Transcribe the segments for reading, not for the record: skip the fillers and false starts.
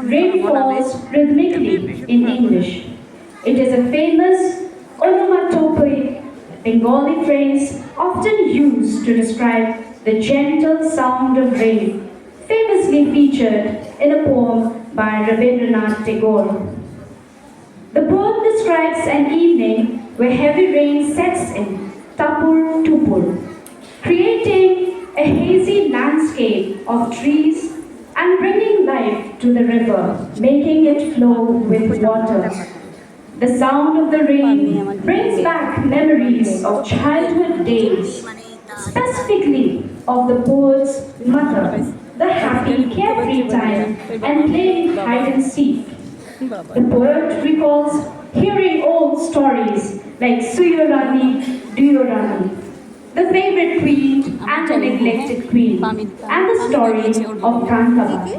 Rain falls rhythmically in English. It is a famous onomatopoeic Bengali phrase often used to describe the gentle sound of rain, famously featured in a poem by Rabindranath Tagore. The poem describes an evening where heavy rain sets in, tapur tupur, creating a hazy landscape of trees and bringing life to the river, making it flow with water. The sound of the rain brings back memories of childhood days, specifically of the poet's mother, the happy, carefree time, and playing hide and seek. The poet recalls hearing old stories like Suyurani, Duyurani, the favorite queen and the neglected queen, and the story of Kankavati.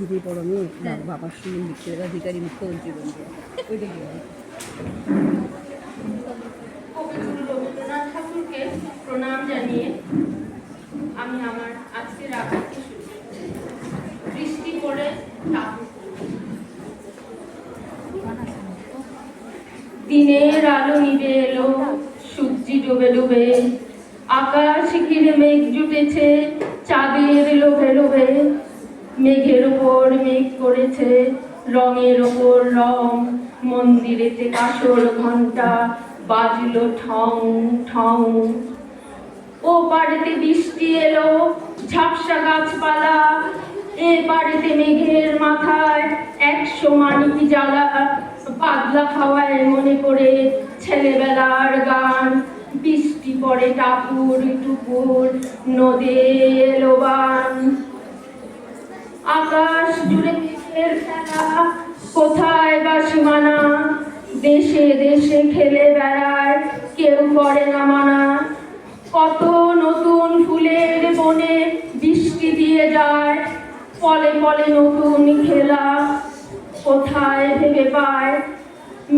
দিদি বড় মেয়ে বাবার সঙ্গে লিখতে অধিকারী মুখ্যমন্ত্রী বন্ধু ওইটা কি রবীন্দ্রনাথ ঠাকুরকে প্রণাম জানিয়ে আমি আমার আজকের আবৃত্তি শুরু করছি। বৃষ্টি পড়ে দিনের আলো নিভে এলো, সূর্যি ডুবে ডুবে, আকাশ ঘিরে মেঘ জুটেছে চাঁদের লোভে লোভে, মেঘের ওপর মেঘ করেছে রঙের ওপর রং, মন্দিরেতে কাসর ঘন্টা বাজলো ঠং ঠং। ও পাড়েতে বৃষ্টি এলো, ঝাপসা গাছপালা, এ পাড়েতে মেঘের মাথায় 100 মানিকি জ্বালা, পাতলা খাওয়ায় মনে পড়ে ছেলেবেলার গান, বৃষ্টি পড়ে টাপুর টুপুর, নদে এলো বান। আকাশ জুড়ে মেঘের খেলা, কোথায় বা সীমানা, দেশে দেশে খেলে বেড়ায় কেউ করে না মানা। কত নতুন ফুলের বনে বৃষ্টি দিয়ে যায়, ফলে ফলে নতুন খেলা কোথায় ভেবে পায়।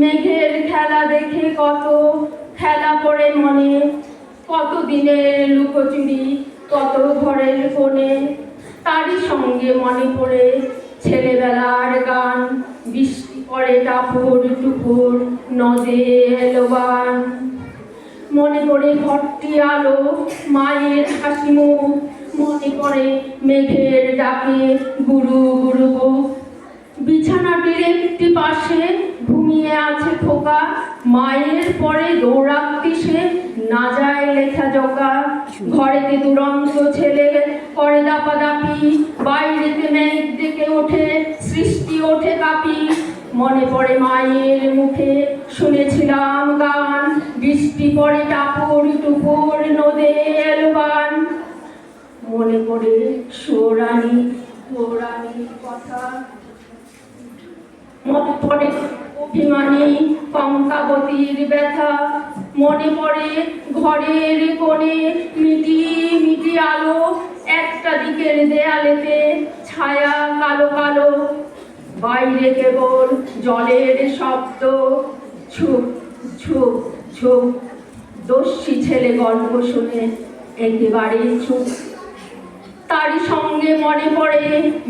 মেঘের খেলা দেখে কত খেলা পড়ে মনে, কত দিনের লুকোচুরি কত ঘরের কোণে, তারই সঙ্গে মনে পড়ে ছেলেবেলার গান, বৃষ্টি পড়ে টাপুর টুপুর, নদে এলো বান। মনে পড়ে ঘরটি আলো, মায়ের হাসি মুখ, মনে পড়ে মেঘের ডাকে গুরু গুরু বুক। বিছানাটির একটি পাশে ঘুমিয়ে আছে খোকা, মায়ের পরে দৌড়াক্তি সে না যায় লেখা জোকা। ঘরেতে দুরন্ত ছেলে করে দাপাদাপি, বাইরেতে মেঘ ডেকে ওঠে সৃষ্টি ওঠে কাঁপি। মনে পড়ে মায়ের মুখে শুনেছিলাম গান, বৃষ্টি পড়ে টাপুর টুপুর, নদে এলো বান। মনে পড়ে সোরানি সোরানির কথা, মনে পড়ে অভিমানী কঙ্কাবতীর ব্যথা, মনে পড়ে ঘরের কোণে মিটি মিটি আলো, একটা দিকের দেয়ালেতে ছায়া কালো কালো, বাইরে কেবল জলের শব্দ, ছুপ ছুপ ছুপ। দস্যি ছেলে গল্প শুনে একেবারে চুপ, তারই সঙ্গে মনে পড়ে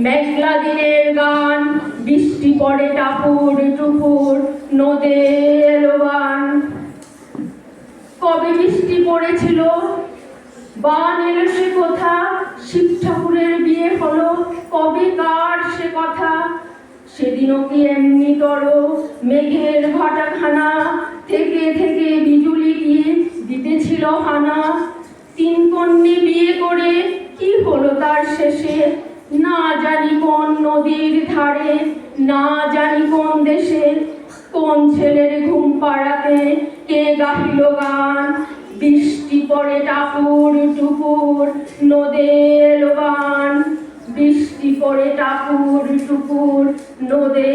মেঘলা দিনের গান, বৃষ্টি পড়ে টাপুর টুপুর, নদে এলো বান। কবে বৃষ্টি পড়েছিল, বান এলো সে কথা, শিব ঠাকুরের বিয়ে হলো, কবে কার সে কথা। সেদিনও কি এমনি করো মেঘের ভাটাখানা, থেকে থেকে বিজুলি গিয়ে দিতেছিল হানা। 3 কন্যে বিয়ে করে কি হলো তার শেষে, না জানি কোন নদীর ধারে, না জানি কোন দেশে। কোন ছেলের ঘুম পাড়াতে কে গাহিল গান, বৃষ্টি পড়ে টাপুর টুপুর, নদে এলো বান। বৃষ্টি পড়ে টাপুর টুপুর, নদে